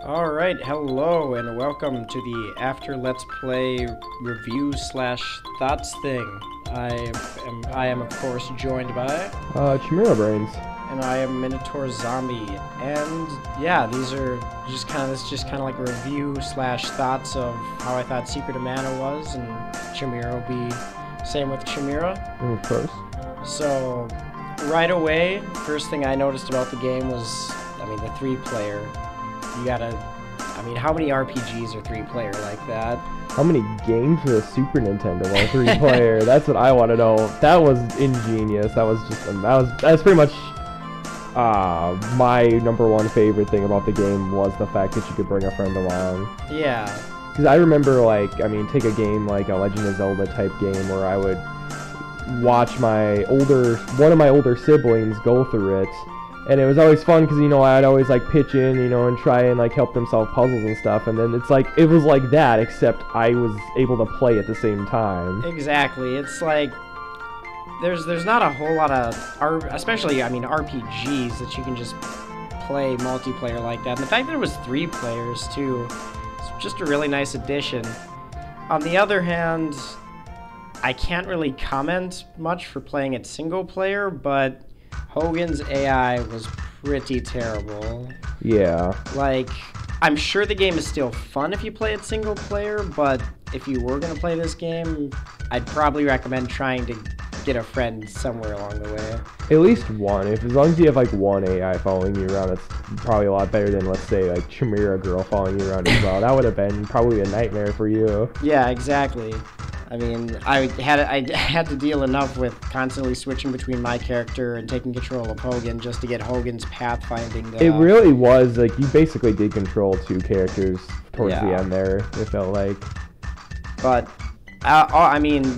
Alright, hello and welcome to the After Let's Play review slash thoughts thing. I am of course joined by... Chimera Brains. And I am MinotaurZombie. And yeah, these are just kind of like a review slash thoughts of how I thought Secret of Mana was, and Chimera will be same with Chimera. Of course. So, right away, first thing I noticed about the game was, the 3-player. You gotta, how many RPGs are 3-player like that? How many games for the Super Nintendo are 3-player? That's what I want to know. That was ingenious. That's pretty much my #1 favorite thing about the game was the fact that you could bring a friend along. Yeah. Because I remember, take a game like a Legend of Zelda type game where I would watch one of my older siblings go through it. And it was always fun because, I'd always, pitch in, and try and, help them solve puzzles and stuff. And then it was like that, except I was able to play at the same time. Exactly. It's like, there's not a whole lot of, especially, RPGs that you can just play multiplayer like that. And the fact that it was 3 players, too, is just a really nice addition. On the other hand, I can't really comment much for playing it single player, but Hogan's AI was pretty terrible. Yeah. I'm sure the game is still fun if you play it single player, but if you were going to play this game, I'd probably recommend trying to get a friend somewhere along the way. At least one. As long as you have, one AI following you around, it's probably a lot better than, let's say, Chimera Girl following you around as well. That would have been probably a nightmare for you. Yeah, exactly. I had to deal enough with constantly switching between my character and taking control of Hogan just to get Hogan's pathfinding. It really was, you basically did control 2 characters towards the end there, it felt like. But,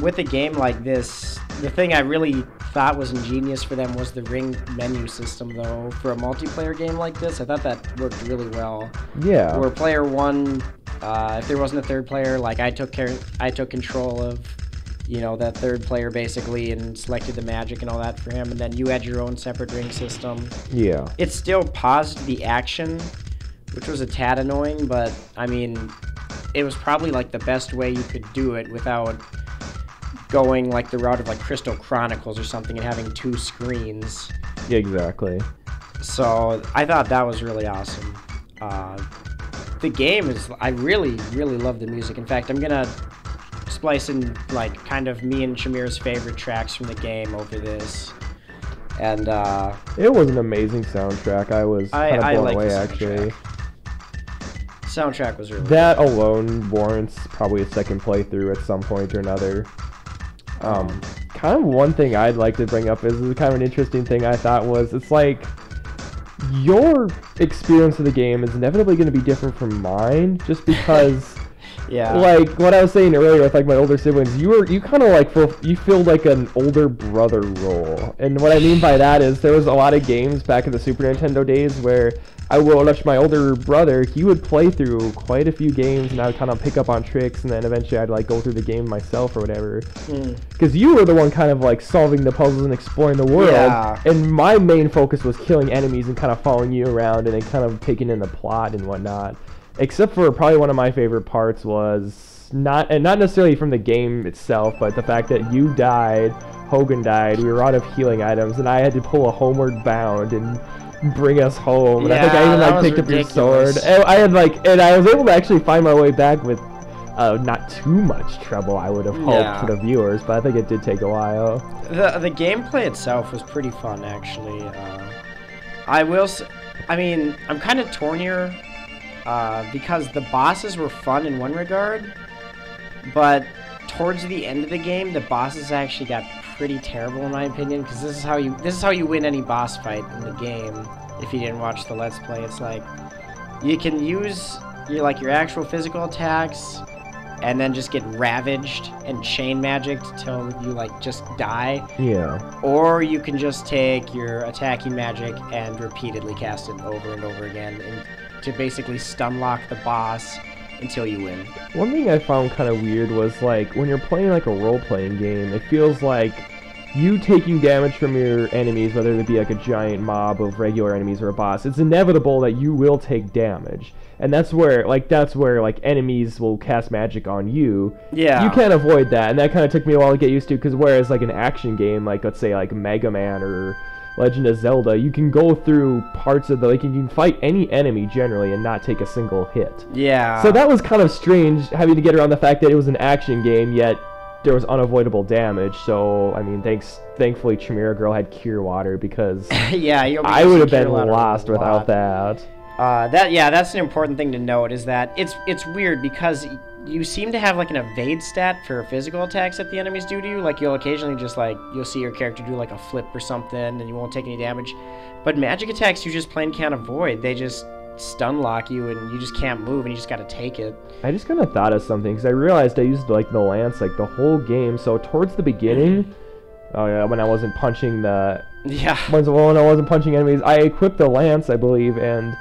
with a game like this, the thing I really thought was ingenious for them was the ring menu system, though. For a multiplayer game like this, I thought that worked really well. Yeah. Where player 1... if there wasn't a 3rd player, I took control of, that 3rd player basically and selected the magic and all that for him, and then you had your own separate ring system. Yeah. It still paused the action, which was a tad annoying, but, it was probably, the best way you could do it without going, the route of, Crystal Chronicles or something and having 2 screens. Yeah, exactly. So, I thought that was really awesome. The game is, I really, really love the music. In fact, I'm gonna splice in, kind of me and Chimera's favorite tracks from the game over this. And, it was an amazing soundtrack. I was kind of blown away, actually. Soundtrack was really that good. Alone warrants probably a second playthrough at some point or another. Kind of one thing I'd like to bring up is kind of an interesting thing I thought was, it's your experience of the game is inevitably going to be different from mine, just because, yeah. What I was saying earlier with my older siblings, you kind of you filled an older brother role, and what I mean by that is there was a lot of games back in the Super Nintendo days where I will watch my older brother. He would play through quite a few games, and I would kind of pick up on tricks, and then eventually I'd go through the game myself or whatever. Because you were the one kind of solving the puzzles and exploring the world, and my main focus was killing enemies and kind of following you around and then kind of taking in the plot and whatnot. Except for probably one of my favorite parts was not necessarily from the game itself, but the fact that you died, Hogan died, we were out of healing items, and I had to pull a homeward bound and bring us home. And I think I even picked up your sword. And I was able to actually find my way back with not too much trouble, I would have hoped for the viewers, but I think it did take a while. The gameplay itself was pretty fun, actually. I will say, I'm kind of torn here. Because the bosses were fun in one regard, but towards the end of the game, the bosses actually got pretty terrible in my opinion. Because this is how you win any boss fight in the game. If you didn't watch the Let's Play, it's you can use your actual physical attacks, and then just get ravaged and chain magicked till you just die. Yeah. Or you can just take your attacking magic and repeatedly cast it over and over again, to basically stun lock the boss until you win. One thing I found kind of weird was when you're playing a role-playing game, it feels like you taking damage from your enemies, whether it be like a giant mob of regular enemies or a boss, it's inevitable that you will take damage. And that's where like enemies will cast magic on you. Yeah. You can't avoid that, and that kind of took me a while to get used to, because whereas like an action game, like let's say like Mega Man or Legend of Zelda, you can go through parts of you can fight any enemy generally and not take a single hit. Yeah. So that was kind of strange, having to get around the fact that it was an action game, yet there was unavoidable damage. So I mean, thankfully Chimera Girl had Cure Water, because yeah, I would have been lost without that. That's an important thing to note, is that it's weird because you seem to have like an evade stat for physical attacks that the enemies do to you. Like you'll occasionally just you'll see your character do like a flip or something and you won't take any damage. But magic attacks you just plain can't avoid. They just stun lock you and you just can't move and you just gotta take it. I just kind of thought of something, because I realized I used like the lance like the whole game. So towards the beginning, when I wasn't punching when I wasn't punching enemies, I equipped the lance, I believe, and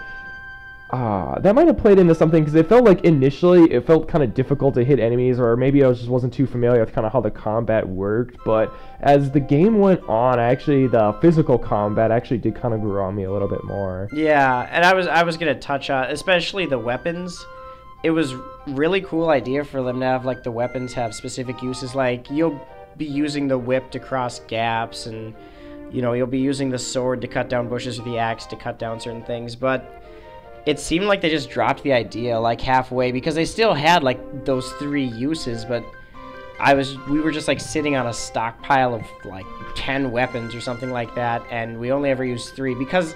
that might have played into something, because it felt like initially it felt kind of difficult to hit enemies, or maybe I just wasn't too familiar with kind of how the combat worked. But as the game went on, the physical combat actually did kind of grow on me a little bit more. Yeah, and I was gonna touch on especially the weapons. It was really cool idea for them to have like the weapons have specific uses. Like you'll be using the whip to cross gaps, and you'll be using the sword to cut down bushes, or the axe to cut down certain things. But it seemed like they just dropped the idea like halfway, because they still had like those 3 uses, but we were just like sitting on a stockpile of like 10 weapons or something like that, and we only ever used 3 because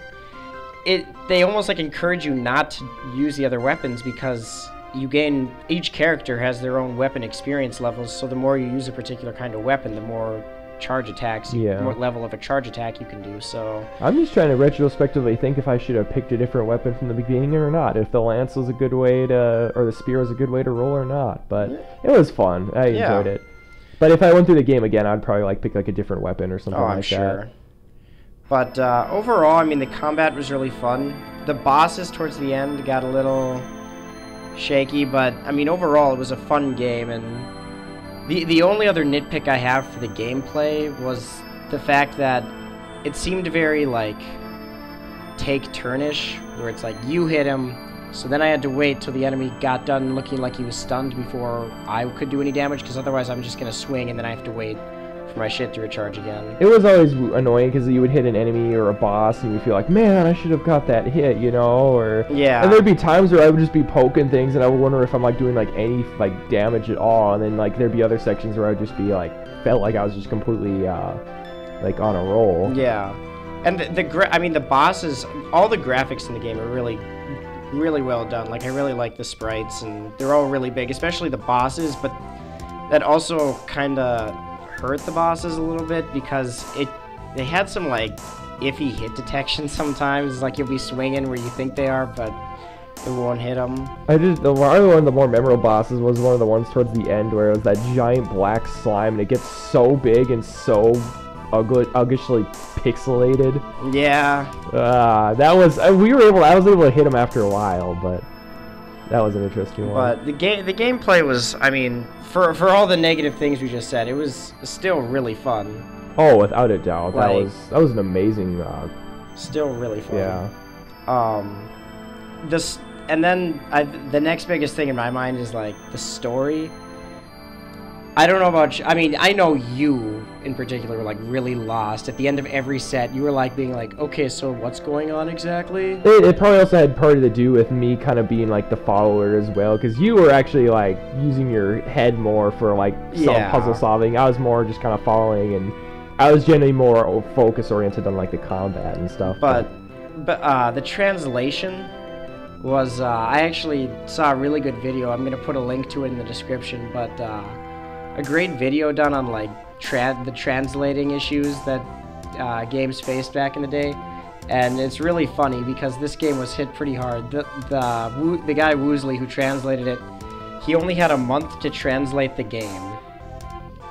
they almost like encourage you not to use the other weapons, because each character has their own weapon experience levels, so the more you use a particular kind of weapon, the more charge attacks, more level of a charge attack you can do. So I'm just trying to retrospectively think if I should have picked a different weapon from the beginning or not, if the lance was a good way to, or the spear was a good way to roll or not. But it was fun. I enjoyed it. But if I went through the game again, I'd probably like pick like a different weapon or something like that. But overall, I mean, the combat was really fun. The bosses towards the end got a little shaky, but I mean, overall, it was a fun game. And the only other nitpick I have for the gameplay was the fact that it seemed very, like, take-turnish, where it's like, you hit him, so then I had to wait till the enemy got done looking like he was stunned before I could do any damage, because otherwise I'm just going to swing, and then I have to wait for my shit to recharge again. It was always annoying, because you would hit an enemy or a boss, and you feel like, man, I should have got that hit, or... Yeah. And there'd be times where I would just be poking things, and I would wonder if I'm, like, doing, like, any, like, damage at all, and then, like, there'd be other sections where I would just be, like, felt like I was just completely, like, on a roll. Yeah. And the bosses, all the graphics in the game are really, really well done. Like, I really like the sprites, and they're all really big, especially the bosses, but that also kind of hurt the bosses a little bit, because they had some like iffy hit detection sometimes. Like you'll be swinging where you think they are, but it won't hit them. One of the more memorable bosses was one of the ones towards the end where it was that giant black slime, and it gets so big and so uggishly pixelated. Yeah. That was I was able to hit him after a while, but that was an interesting one. But the gameplay was, I mean, for all the negative things we just said, it was still really fun. Oh, without a doubt, like, that was an amazing. Still really fun. Yeah. The next biggest thing in my mind is like the story. I don't know about you. I mean, I know you in particular were like really lost at the end of every set. You were like being like, okay, so what's going on exactly? It probably also had part to do with me kind of being like the follower as well, because you were actually like using your head more for like puzzle solving. I was more just kind of following, and I was generally more focus oriented on like the combat and stuff. But the translation was I actually saw a really good video. I'm gonna put a link to it in the description, but a great video done on like the translating issues that games faced back in the day, and it's really funny because this game was hit pretty hard. The guy Woosley who translated it, he only had a month to translate the game,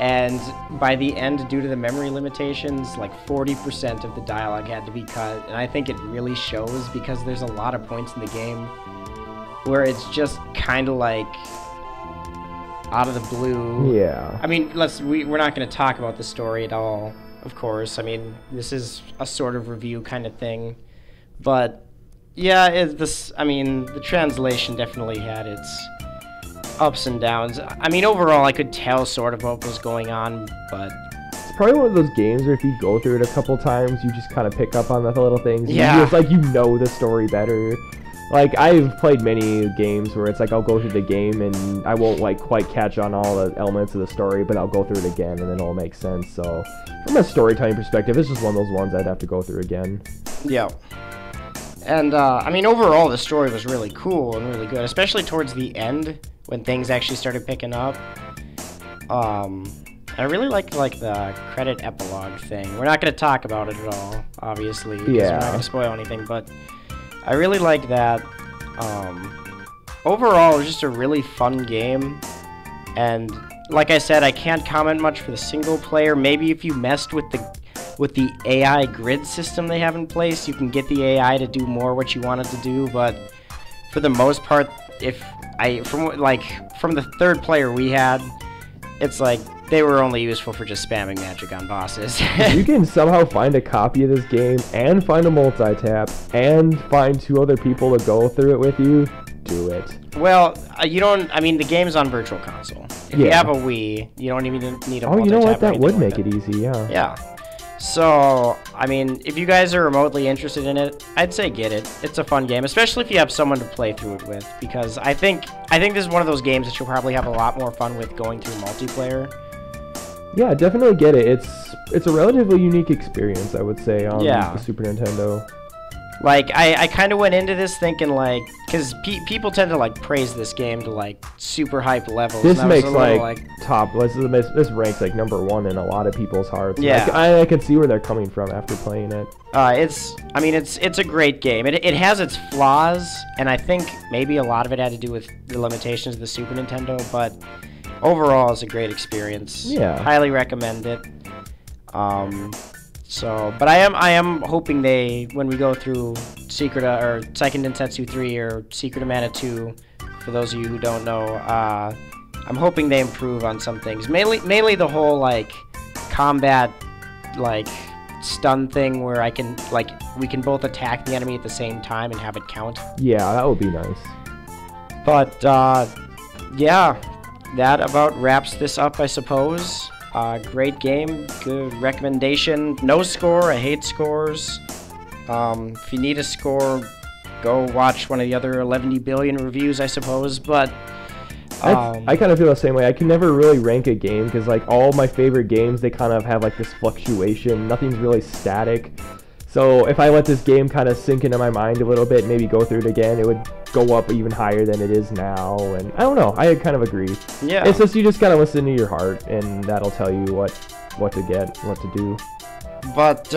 and by the end, due to the memory limitations, like 40% of the dialogue had to be cut, and I think it really shows because there's a lot of points in the game where it's just kind of like out of the blue. Yeah. I mean, we're not going to talk about the story at all, of course. I mean, this is a sort of review kind of thing. But, yeah, I mean, the translation definitely had its ups and downs. I mean, overall, I could tell sort of what was going on, but... It's probably one of those games where if you go through it a couple times, you just kind of pick up on the little things. Yeah. It's like you know the story better. Like, I've played many games where it's like I'll go through the game and I won't, like, quite catch on all the elements of the story, but I'll go through it again and then it'll make sense. So, from a storytelling perspective, it's just one of those ones I'd have to go through again. Yeah. And, I mean, overall, the story was really cool and really good, especially towards the end, when things actually started picking up. I really liked, like, the credit epilogue thing. We're not going to talk about it at all, obviously, because we're not going to spoil anything, but I really like that. Overall, it was just a really fun game, and like I said, I can't comment much for the single player. Maybe if you messed with the AI grid system they have in place, you can get the AI to do more what you wanted to do, but for the most part, from the third player we had, it's like they were only useful for just spamming magic on bosses. If you can somehow find a copy of this game and find a multi-tap and find 2 other people to go through it with you, do it. Well, you don't. I mean, the game's on Virtual Console. If you have a Wii, you don't even need a multi-tap. Oh, you know what? That would like make it easy, yeah. Yeah. So, I mean, if you guys are remotely interested in it, I'd say get it. It's a fun game, especially if you have someone to play through it with, because I think this is one of those games that you'll probably have a lot more fun with going through multiplayer. Yeah, definitely get it. It's a relatively unique experience, I would say, on the Super Nintendo. Like, I kind of went into this thinking, like, because people tend to, like, praise this game to, like, super hype levels. This makes, top, this ranks, like, #1 in a lot of people's hearts. Yeah. Like, I can see where they're coming from after playing it. It's a great game. It has its flaws, and I think maybe a lot of it had to do with the limitations of the Super Nintendo, but overall, it's a great experience. Yeah. Highly recommend it. But I am hoping when we go through Second Densetsu 3 or Secret of Mana 2, for those of you who don't know, I'm hoping they improve on some things. Mainly the whole, like, combat, like, stun thing where we can both attack the enemy at the same time and have it count. Yeah, that would be nice. But, yeah, that about wraps this up, I suppose. Great game, good recommendation. No score, I hate scores. If you need a score, go watch one of the other 11 billion reviews, I suppose, but... I kind of feel the same way. I can never really rank a game, because, like, all my favorite games, they kind of have, like, this fluctuation. Nothing's really static. So if I let this game kind of sink into my mind a little bit, maybe go through it again, it would go up even higher than it is now. And I don't know, I kind of agree. Yeah. It's just you just gotta listen to your heart, and that'll tell you what to get, what to do. But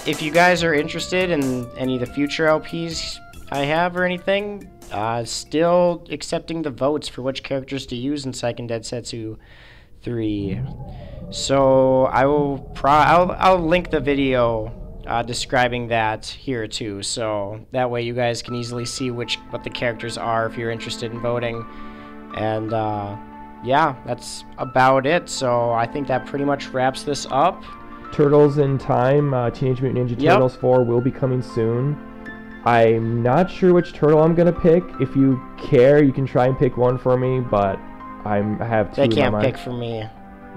if you guys are interested in any of the future LPs I have or anything, still accepting the votes for which characters to use in Second Densetsu 3. So I'll link the video describing that here too, so that way you guys can easily see what the characters are if you're interested in voting. And yeah, that's about it. So I think that pretty much wraps this up. Turtles in Time, Teenage Mutant Ninja Turtles 4 will be coming soon. I'm not sure which turtle I'm gonna pick. If you care, you can try and pick one for me, but I have two. They can't pick for me.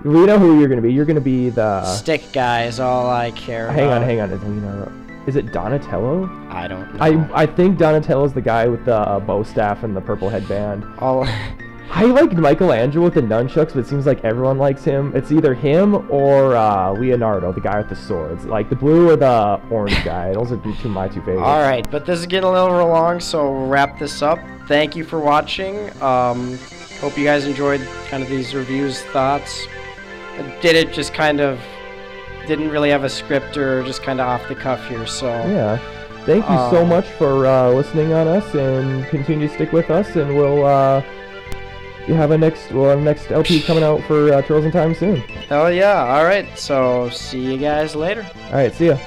We know who you're gonna be. You're gonna be the stick guy is all I care about. Hang on. Is it Donatello? I don't know. I think Donatello's the guy with the bow staff and the purple headband. I like Michelangelo with the nunchucks, but it seems like everyone likes him. It's either him or Leonardo, the guy with the swords. Like the blue or the orange guy. Those are my two favorites. Alright, but this is getting a little long, so we'll wrap this up. Thank you for watching. Hope you guys enjoyed kind of these reviews, thoughts. I did it just kind of, didn't really have a script or just kind of off the cuff here, so. Yeah. Thank you so much for listening on us, and continue to stick with us, and we'll have a next LP coming out for Turtles in Time soon. Hell yeah. Alright, so see you guys later. Alright, see ya.